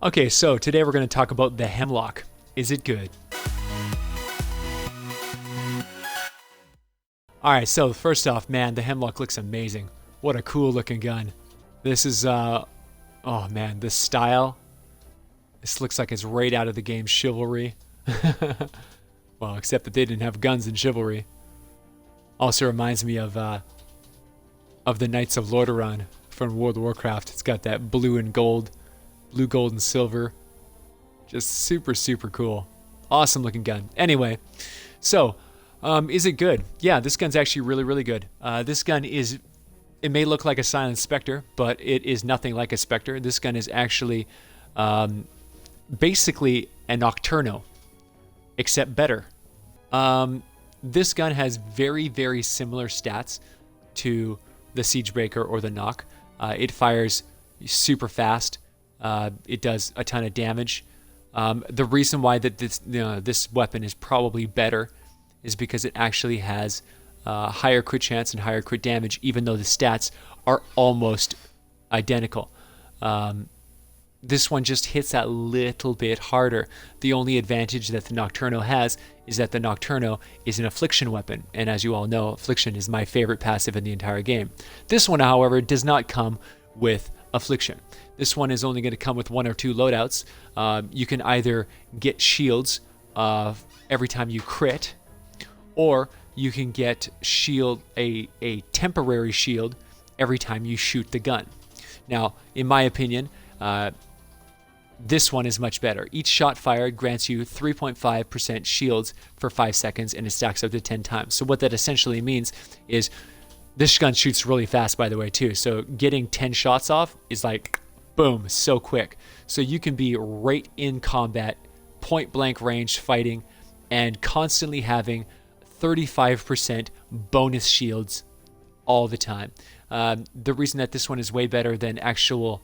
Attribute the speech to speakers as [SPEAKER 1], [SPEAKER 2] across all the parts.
[SPEAKER 1] Okay, so today we're going to talk about the Hemlock. Is it good? Alright, so first off, man, the Hemlock looks amazing. What a cool looking gun. This is, oh man, this style. This looks like it's right out of the game Chivalry. Well, except that they didn't have guns in Chivalry. Also reminds me of the Knights of Lordaeron from World of Warcraft. It's got that blue, gold, and silver. Just super, super cool. Awesome looking gun. Anyway, so, is it good? Yeah, this gun's actually really, really good. This gun is, it may look like a Silent Spectre, but it is nothing like a Spectre. This gun is actually basically a Nocturno, except better. This gun has very, very similar stats to the Siegebreaker or the Nock. It fires super fast. It does a ton of damage. The reason why that this weapon is probably better is because it actually has higher crit chance and higher crit damage, even though the stats are almost identical. This one just hits that little bit harder. The only advantage that the Nocturno has is that the Nocturno is an affliction weapon, and as you all know, affliction is my favorite passive in the entire game. This one, however, does not come with affliction. This one is only going to come with one or two loadouts. You can either get shields every time you crit, or you can get a temporary shield every time you shoot the gun. Now, in my opinion, this one is much better. Each shot fired grants you 3.5% shields for 5 seconds, and it stacks up to 10 times. So what that essentially means is this gun shoots really fast, by the way, too. So getting 10 shots off is like, boom, so quick. So you can be right in combat, point blank range fighting, and constantly having 35% bonus shields all the time. The reason that this one is way better than actual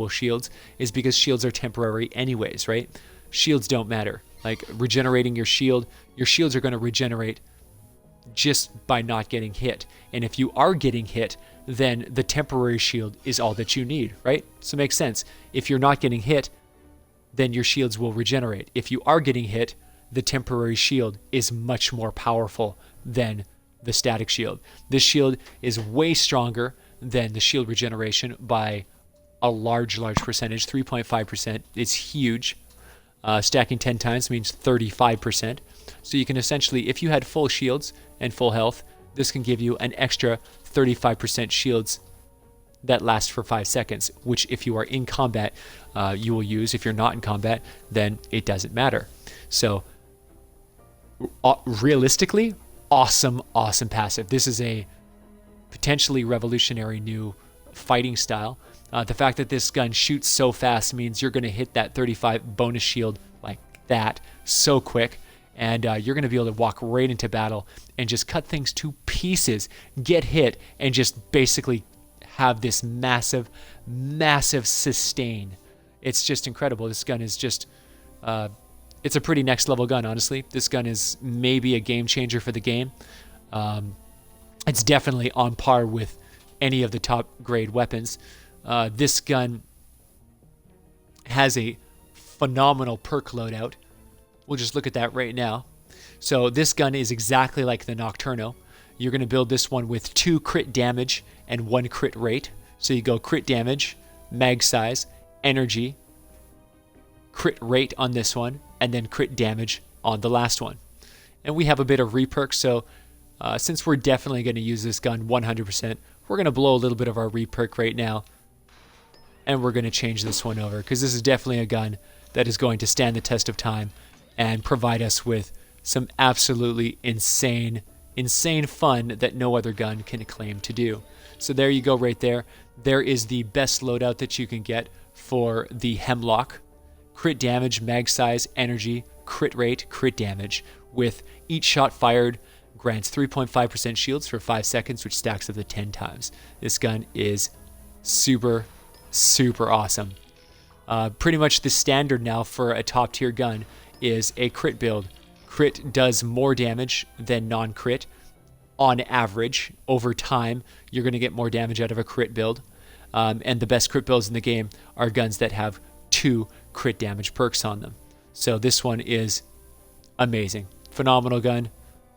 [SPEAKER 1] shields is because shields are temporary anyways, right? Shields don't matter. Like regenerating your shields are going to regenerate just by not getting hit. And if you are getting hit, then the temporary shield is all that you need, right? So it makes sense. If you're not getting hit, then your shields will regenerate. If you are getting hit, the temporary shield is much more powerful than the static shield. This shield is way stronger than the shield regeneration by a large percentage. 3.5% is huge. Stacking 10 times means 35%. So you can essentially, if you had full shields and full health, this can give you an extra 35% shields that last for 5 seconds, which if you are in combat, you will use. If you're not in combat, then it doesn't matter. So realistically, awesome passive. This is a potentially revolutionary new fighting style. The fact that this gun shoots so fast means you're going to hit that 35 bonus shield like that so quick, and you're going to be able to walk right into battle and just cut things to pieces, get hit, and just basically have this massive sustain. It's just incredible. This gun is just it's a pretty next level gun, honestly. This gun is maybe a game changer for the game. It's definitely on par with any of the top grade weapons. This gun has a phenomenal perk loadout. We'll just look at that right now. So this gun is exactly like the Nocturno. You're going to build this one with 2 crit damage and 1 crit rate. So you go crit damage, mag size, energy, crit rate on this one, and then crit damage on the last one. And we have a bit of reperk, so since we're definitely going to use this gun 100%, we're going to blow a little bit of our reperk right now, and we're going to change this one over, because this is definitely a gun that is going to stand the test of time and provide us with some absolutely insane fun that no other gun can claim to do. So there you go right there. There is the best loadout that you can get for the Hemlock. Crit damage, mag size, energy, crit rate, crit damage, with each shot fired grants 3.5% shields for 5 seconds, which stacks up to 10 times. This gun is super awesome. Pretty much the standard now for a top tier gun is a crit build. Crit does more damage than non-crit. On average, over time, you're going to get more damage out of a crit build. And the best crit builds in the game are guns that have 2 crit damage perks on them. So this one is amazing. Phenomenal gun.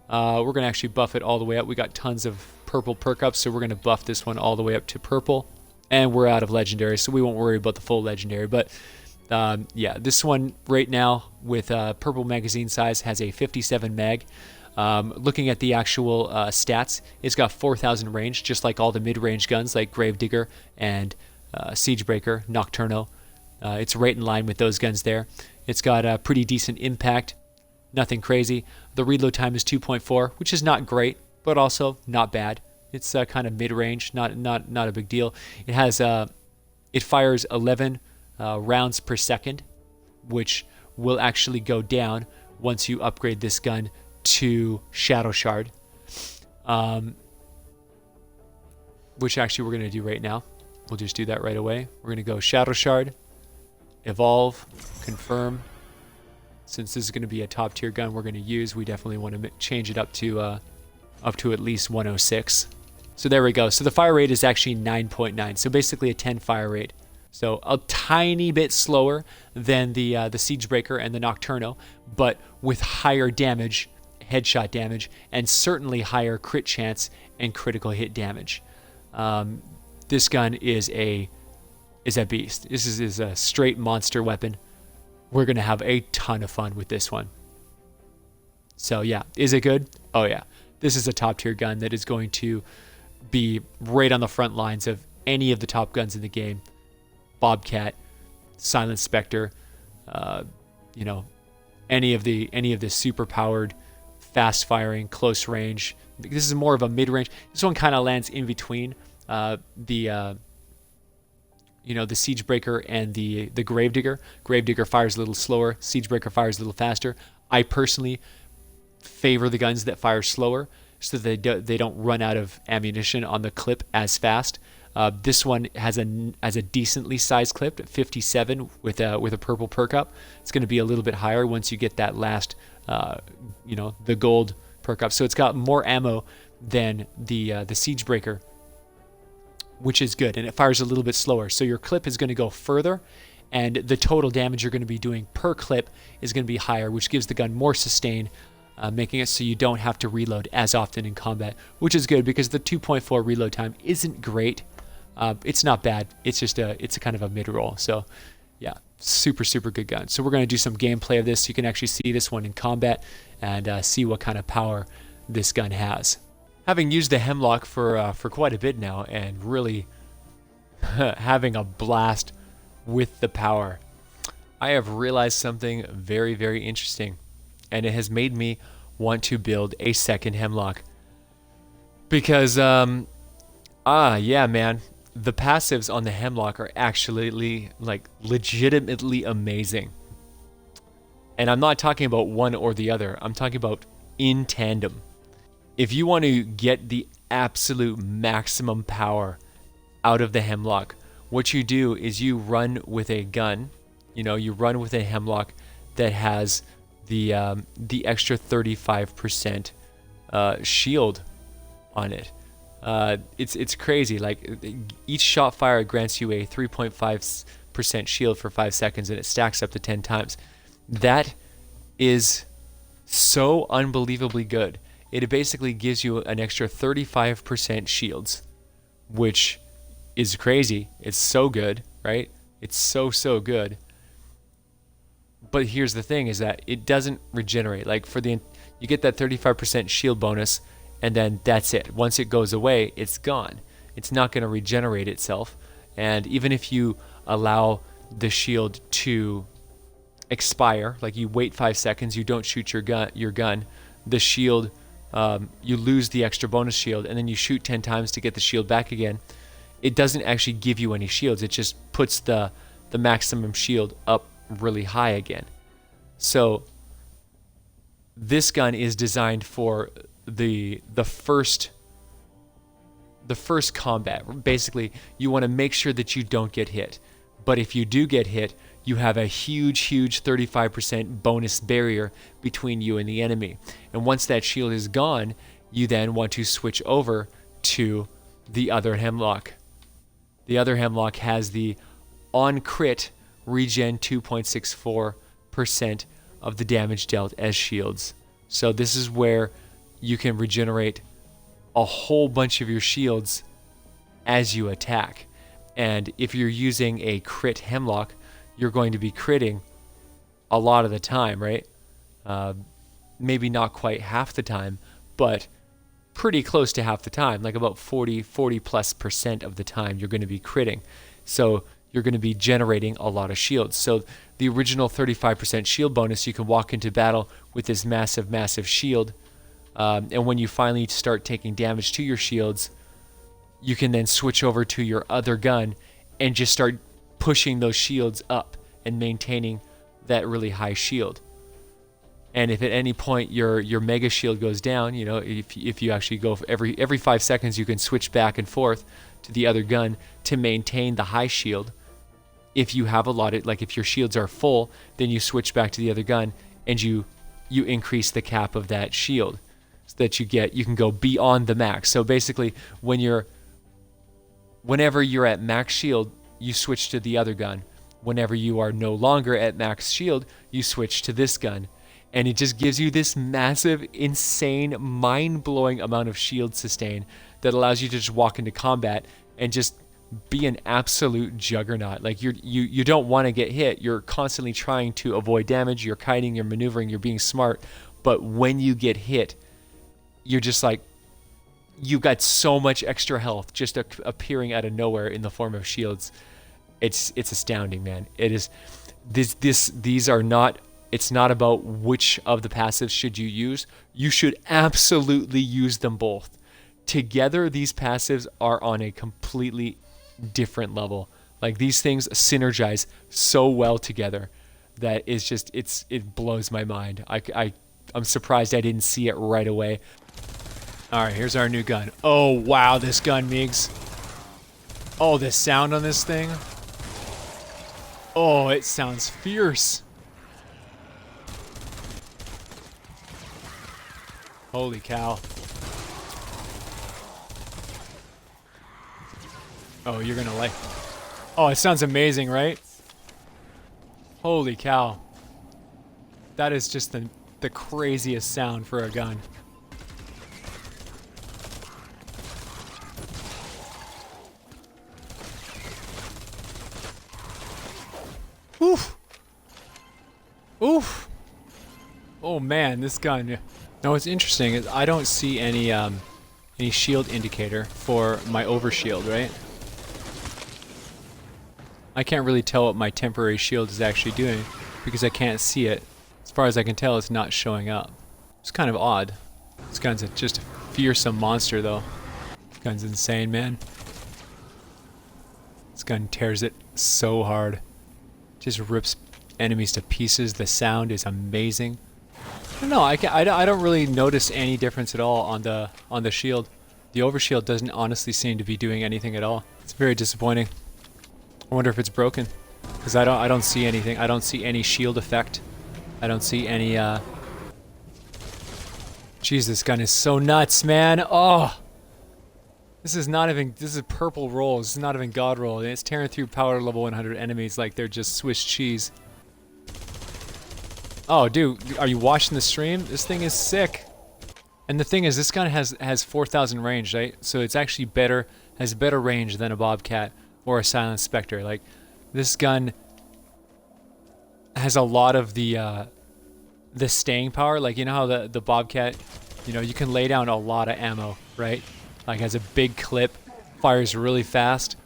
[SPEAKER 1] We're going to actually buff it all the way up. We got tons of purple perk ups, so we're going to buff this one all the way up to purple. And we're out of legendary, so we won't worry about the full legendary. But yeah, this one right now with purple magazine size has a 57 mag. Looking at the actual stats, it's got 4,000 range, just like all the mid-range guns like Gravedigger and Siegebreaker, Nocturno. It's right in line with those guns there. It's got a pretty decent impact, nothing crazy. The reload time is 2.4, which is not great, but also not bad. It's kind of mid-range, not a big deal. It has it fires 11 rounds per second, which will actually go down once you upgrade this gun to Shadow Shard, which actually we're going to do right now. We'll just do that right away. We're going to go Shadow Shard, Evolve, Confirm. Since this is going to be a top tier gun we're going to use, we definitely want to change it up to at least 106. So there we go. So the fire rate is actually 9.9. So basically a 10 fire rate. So a tiny bit slower than the Siegebreaker and the Nocturno, but with higher damage, headshot damage, and certainly higher crit chance and critical hit damage. This gun is a beast. This is a straight monster weapon. We're going to have a ton of fun with this one. So yeah, is it good? Oh yeah. This is a top tier gun that is going to be right on the front lines of any of the top guns in the game. Bobcat, Silent Spectre, you know, any of the super powered, fast firing, close range. This is more of a mid range. This one kind of lands in between the Siegebreaker and the Gravedigger. Gravedigger fires a little slower. Siegebreaker fires a little faster. I personally favor the guns that fire slower, so that they don't run out of ammunition on the clip as fast. This one has a decently sized clip at 57 with a purple perk up. It's going to be a little bit higher once you get that last, the gold perk up. So it's got more ammo than the Siegebreaker, which is good, and it fires a little bit slower. So your clip is going to go further, and the total damage you're going to be doing per clip is going to be higher, which gives the gun more sustain, making it so you don't have to reload as often in combat, which is good because the 2.4 reload time isn't great. It's not bad. It's just it's a kind of a mid-roll. So yeah, super good gun. So we're going to do some gameplay of this so you can actually see this one in combat and see what kind of power this gun has. Having used the Hemlock for quite a bit now and really having a blast with the power, I have realized something very interesting, and it has made me want to build a second Hemlock. Because yeah, man, the passives on the Hemlock are actually like legitimately amazing. And I'm not talking about one or the other. I'm talking about in tandem. If you want to get the absolute maximum power out of the Hemlock, what you do is you run with a gun. You run with a Hemlock that has the extra 35% shield on it. It's crazy. Like each shot fired grants you a 3.5% shield for 5 seconds, and it stacks up to 10 times. That is so unbelievably good. It basically gives you an extra 35% shields, which is crazy. It's so good, right? It's so good. But here's the thing: is that it doesn't regenerate. Like you get that 35% shield bonus, and then that's it. Once it goes away, it's gone. It's not going to regenerate itself. And even if you allow the shield to expire, like you wait 5 seconds, you don't shoot your gun, the shield, you lose the extra bonus shield, and then you shoot 10 times to get the shield back again. It doesn't actually give you any shields. It just puts the maximum shield up really high again. So this gun is designed for the first combat. Basically, you want to make sure that you don't get hit. But if you do get hit, you have a huge 35% bonus barrier between you and the enemy. And once that shield is gone, you then want to switch over to the other Hemlock. The other Hemlock has the on crit regen 2.64% of the damage dealt as shields. So this is where you can regenerate a whole bunch of your shields as you attack. And if you're using a crit Hemlock, you're going to be critting a lot of the time, right? Maybe not quite half the time, but pretty close to half the time, like about 40+ % of the time you're going to be critting. So you're going to be generating a lot of shields. So the original 35% shield bonus, you can walk into battle with this massive shield. And when you finally start taking damage to your shields, you can then switch over to your other gun and just start pushing those shields up and maintaining that really high shield. And if at any point your mega shield goes down, you know, if you actually go for every 5 seconds, you can switch back and forth to the other gun to maintain the high shield. If you have a lot of, like, if your shields are full, then you switch back to the other gun and you increase the cap of that shield so that you can go beyond the max. So basically, whenever you're at max shield, you switch to the other gun. Whenever you are no longer at max shield, you switch to this gun. And it just gives you this massive, insane, mind-blowing amount of shield sustain that allows you to just walk into combat and just be an absolute juggernaut. Like, you don't want to get hit. You're constantly trying to avoid damage. You're kiting, you're maneuvering, you're being smart. But when you get hit, you're just like, you've got so much extra health just appearing out of nowhere in the form of shields. It's astounding, man. It is. These are not. It's not about which of the passives should you use. You should absolutely use them both. Together, these passives are on a completely different level. Like, these things synergize so well together that it's just, it blows my mind. I'm surprised I didn't see it right away. All right, here's our new gun. Oh, wow, this gun, Migs. Oh, the sound on this thing. Oh, it sounds fierce. Holy cow. Oh, you're gonna like... Oh, it sounds amazing, right? Holy cow. That is just the craziest sound for a gun. Oof. Oof. Oh man, this gun. Now what's interesting is I don't see any shield indicator for my overshield, right? I can't really tell what my temporary shield is actually doing because I can't see it. As far as I can tell, it's not showing up. It's kind of odd. This gun's just a fearsome monster, though. This gun's insane, man. This gun tears it so hard. Just rips enemies to pieces. The sound is amazing. I don't know. I don't really notice any difference at all on the shield. The overshield doesn't honestly seem to be doing anything at all. It's very disappointing. I wonder if it's broken, because I don't see anything. I don't see any shield effect. I don't see any. Jeez, this gun is so nuts, man. Oh, this is not even. This is purple roll. This is not even god roll, and it's tearing through power level 100 enemies like they're just Swiss cheese. Oh, dude, are you watching the stream? This thing is sick. And the thing is, this gun has 4,000 range, right? So it's actually better, has better range than a Bobcat or a Silent Spectre. Like, this gun has a lot of the staying power. Like, you know how the Bobcat, you know, you can lay down a lot of ammo, right? Like, has a big clip, fires really fast.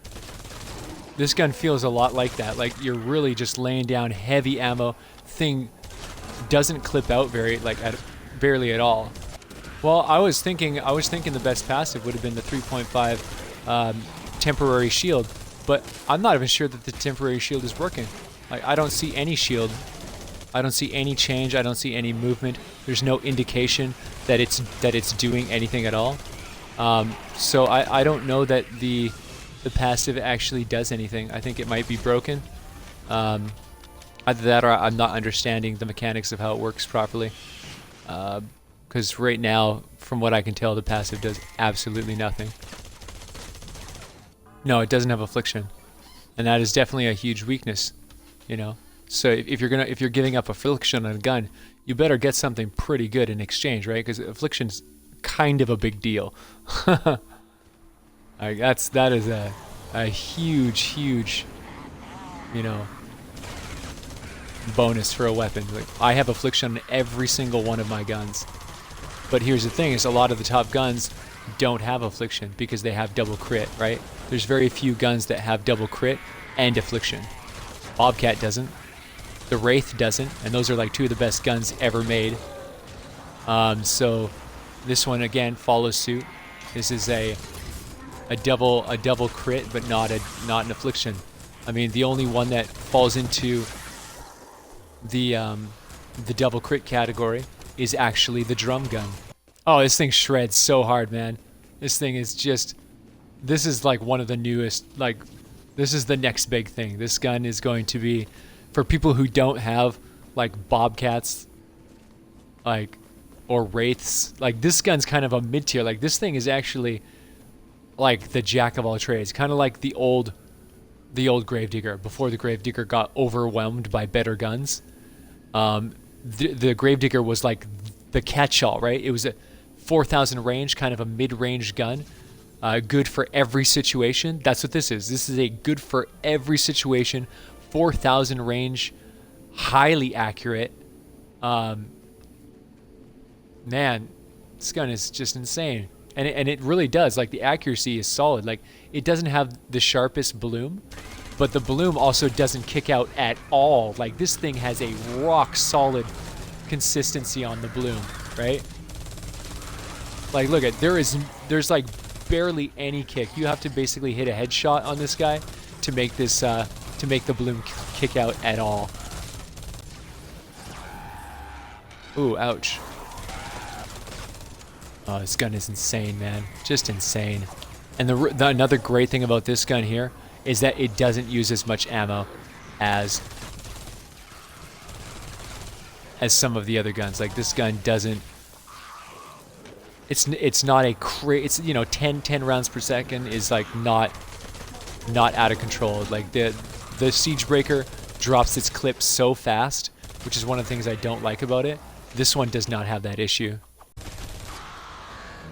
[SPEAKER 1] This gun feels a lot like that. Like, you're really just laying down heavy ammo. Thing doesn't clip out barely at all. Well, I was thinking the best passive would have been the 3.5 temporary shield, but I'm not even sure that the temporary shield is working. Like, I don't see any shield. I don't see any change. I don't see any movement. There's no indication that it's doing anything at all. So I don't know that the passive actually does anything. I think it might be broken. Either that or I'm not understanding the mechanics of how it works properly. Because right now, from what I can tell, the passive does absolutely nothing. No, it doesn't have affliction. And that is definitely a huge weakness. you know. So if you're giving up affliction on a gun, you better get something pretty good in exchange, right? Because affliction's kind of a big deal. Like that is a huge, you know, bonus for a weapon. Like, I have affliction on every single one of my guns. But here's the thing: is a lot of the top guns don't have affliction because they have double crit, right? There's very few guns that have double crit and affliction. Bobcat doesn't. The Wraith doesn't, and those are like two of the best guns ever made. So this one again follows suit. This is a double crit, but not an affliction. I mean, the only one that falls into the double crit category is actually the drum gun. Oh, this thing shreds so hard, man. This thing is just, this is like one of the newest, like, this is the next big thing. This gun is going to be, for people who don't have, like, Bobcats, like, or Wraiths, like, this gun's kind of a mid-tier. Like, this thing is actually, like, the jack of all trades. Kind of like the old Gravedigger, before the Gravedigger got overwhelmed by better guns. The Gravedigger was like the catch-all, right? It was a 4,000 range, kind of a mid-range gun, good for every situation. That's what this is. This is a good for every situation, 4,000 range, highly accurate. Man, this gun is just insane, and it really does. Like, the accuracy is solid. Like, it doesn't have the sharpest bloom, but the bloom also doesn't kick out at all. Like, this thing has a rock solid consistency on the bloom, right? Like, look at, there's like barely any kick. You have to basically hit a headshot on this guy to make this to make the bloom kick out at all. Ooh, ouch. Oh, this gun is insane, man. Just insane. And another great thing about this gun here is that it doesn't use as much ammo as some of the other guns. Like, this gun doesn't. It's not a it's, you know, 10 rounds per second is like not out of control. Like, the Siegebreaker drops its clip so fast, which is one of the things I don't like about it. This one does not have that issue.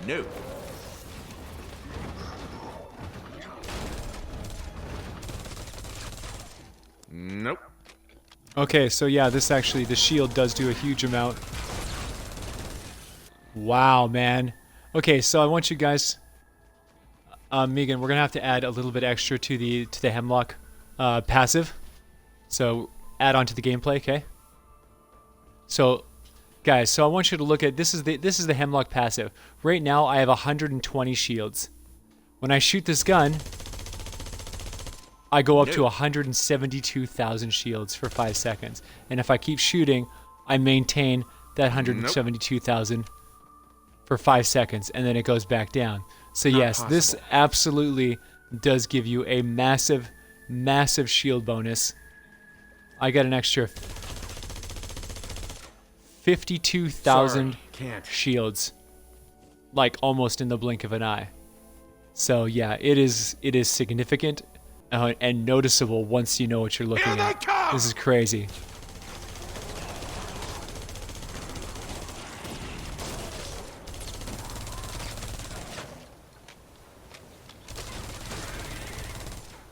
[SPEAKER 2] No. Nope.
[SPEAKER 1] Okay, so yeah, this actually, the shield does do a huge amount. Wow, man. Okay, so I want you guys, Megan, we're gonna have to add a little bit extra to the Hemlock passive. So add on to the gameplay, okay? So, guys, so I want you to look at, this is the Hemlock passive. Right now, I have 120 shields. When I shoot this gun, I go up to 172,000 shields for 5 seconds. And if I keep shooting, I maintain that 172,000 for 5 seconds, and then it goes back down. So yes, this absolutely does give you a massive, massive shield bonus. I got an extra 52,000 shields, like almost in the blink of an eye. So yeah, it is significant and noticeable once you know what you're looking at. This is crazy.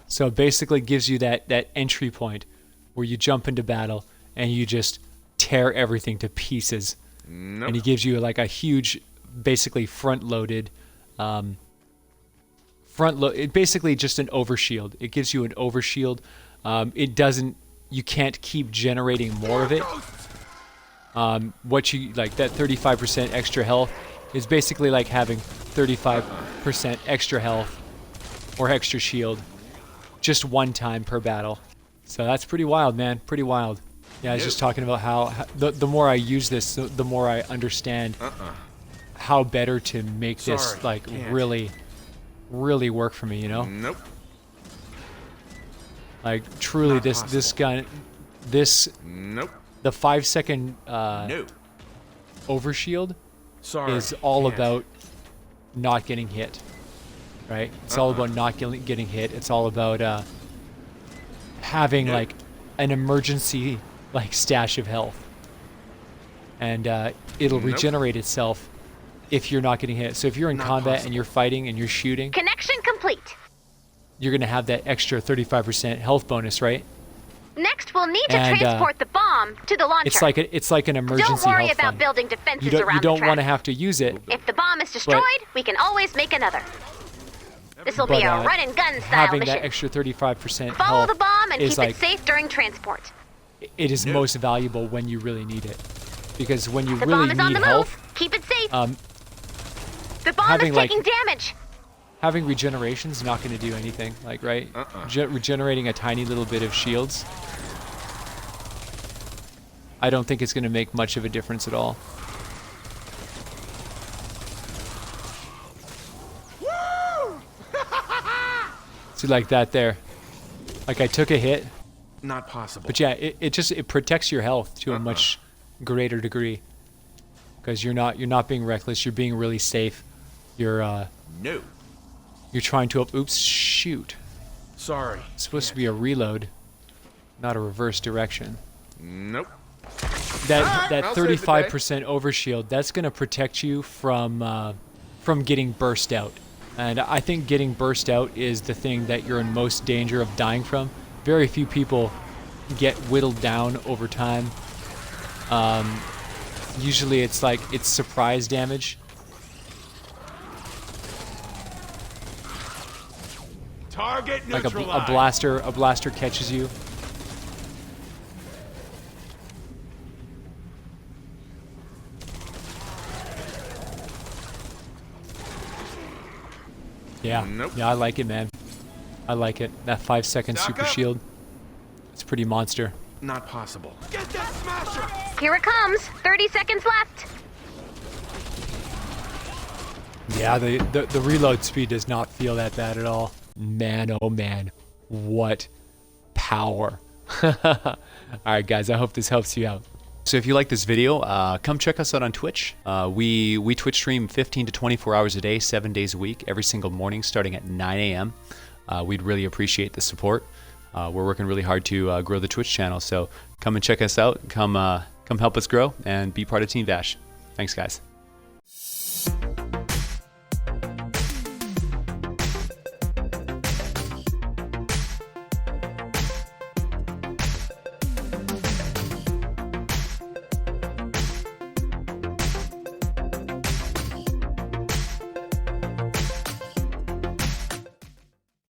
[SPEAKER 1] So it basically gives you that entry point where you jump into battle and you just tear everything to pieces.
[SPEAKER 2] Nope.
[SPEAKER 1] And he gives you like a huge, basically front-loaded, basically just an overshield. It gives you an overshield. It doesn't, you can't keep generating more of it. What you, like that 35% extra health is basically like having 35% extra health or extra shield just one time per battle. So that's pretty wild, man. Pretty wild. Yeah, I was just talking about how the more I use this, the more I understand how better to make this like really work for me, you know?
[SPEAKER 2] Nope.
[SPEAKER 1] Like, truly, this gun,
[SPEAKER 2] Nope.
[SPEAKER 1] the 5 second
[SPEAKER 2] No.
[SPEAKER 1] overshield is all about not getting hit, right? It's all about not getting hit. It's all about having like an emergency like stash of health, and it'll regenerate itself if you're not getting hit. So if you're in combat and you're fighting and you're shooting,
[SPEAKER 3] Connection complete.
[SPEAKER 1] you're gonna have that extra 35% health bonus, right?
[SPEAKER 3] Next, we'll need to transport the bomb to the launcher.
[SPEAKER 1] It's like an emergency
[SPEAKER 3] Don't worry
[SPEAKER 1] health
[SPEAKER 3] about
[SPEAKER 1] fund.
[SPEAKER 3] building defenses
[SPEAKER 1] You
[SPEAKER 3] around
[SPEAKER 1] don't
[SPEAKER 3] the
[SPEAKER 1] want to
[SPEAKER 3] track.
[SPEAKER 1] have to use it.
[SPEAKER 3] If the bomb is destroyed, we can always make another. This will be a run and gun style
[SPEAKER 1] having
[SPEAKER 3] mission.
[SPEAKER 1] that extra 35%
[SPEAKER 3] Follow
[SPEAKER 1] health
[SPEAKER 3] the bomb and
[SPEAKER 1] is
[SPEAKER 3] keep
[SPEAKER 1] like,
[SPEAKER 3] it safe during transport.
[SPEAKER 1] it is most valuable when you really need it, because when you
[SPEAKER 3] The
[SPEAKER 1] really
[SPEAKER 3] bomb is on
[SPEAKER 1] need
[SPEAKER 3] the
[SPEAKER 1] health,
[SPEAKER 3] move. Keep it safe. The bomb
[SPEAKER 1] having,
[SPEAKER 3] is
[SPEAKER 1] like,
[SPEAKER 3] taking damage.
[SPEAKER 1] having regeneration is not going to do anything. Like, right? Regenerating a tiny little bit of shields, I don't think it's going to make much of a difference at all. See, like that there. Like, I took a hit.
[SPEAKER 2] Not possible.
[SPEAKER 1] But yeah, it protects your health to a much greater degree, because you're not being reckless. You're being really safe. You're you're trying to oops, shoot.
[SPEAKER 2] Sorry.
[SPEAKER 1] It's supposed to be a reload, not a reverse direction.
[SPEAKER 2] Nope.
[SPEAKER 1] That
[SPEAKER 2] I'll save the day.
[SPEAKER 1] 35% overshield, that's gonna protect you from getting burst out. And I think getting burst out is the thing that you're in most danger of dying from. Very few people get whittled down over time. Usually it's surprise damage.
[SPEAKER 2] Target
[SPEAKER 1] Like
[SPEAKER 2] neutralized.
[SPEAKER 1] a blaster catches you. Yeah,
[SPEAKER 2] Nope.
[SPEAKER 1] yeah, I like it, man. I like it. That 5-second
[SPEAKER 2] Stock
[SPEAKER 1] super
[SPEAKER 2] up.
[SPEAKER 1] shield. It's pretty monster.
[SPEAKER 2] Not possible. Get that smasher!
[SPEAKER 3] Here it comes. 30 seconds left.
[SPEAKER 1] Yeah, the reload speed does not feel that bad at all. Man, oh man, what power. Alright guys, I hope this helps you out. So if you like this video, come check us out on Twitch. We Twitch stream 15 to 24 hours a day, 7 days a week, every single morning starting at 9 a.m. We'd really appreciate the support. We're working really hard to grow the Twitch channel, so come and check us out. Come help us grow and be part of TeamVASH. Thanks guys.